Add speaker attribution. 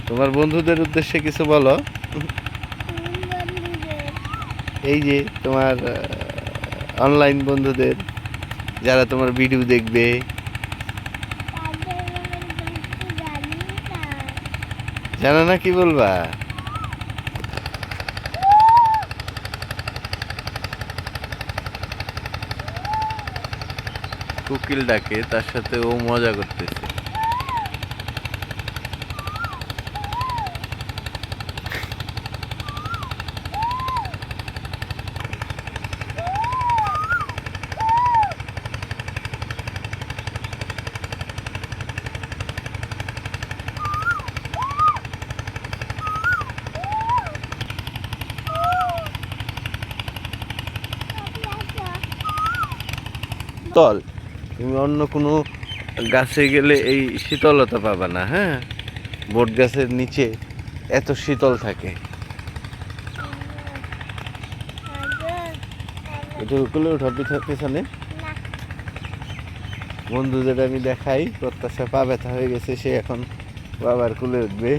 Speaker 1: তোমার বন্ধুদের উদ্দেশ্যে কিছু বলো। এই যে তোমার অনলাইন বন্ধুদের, যারা তোমার ভিডিও দেখবে। জানো না, কি বলবা? কোকিল ডাকে, তার সাথে ও মজা করতেছে। শীতল, তুমি অন্য কোনো গাছে গেলে এই শীতলতা পাবা না। হ্যাঁ, বট গাছের নিচে এত শীতল থাকে। এটা কোলে উঠা পিছনে বন্ধুদের আমি দেখাই, প্রত্যাশা পা ব্যথা হয়ে গেছে, সে এখন বাবার কোলে উঠবে।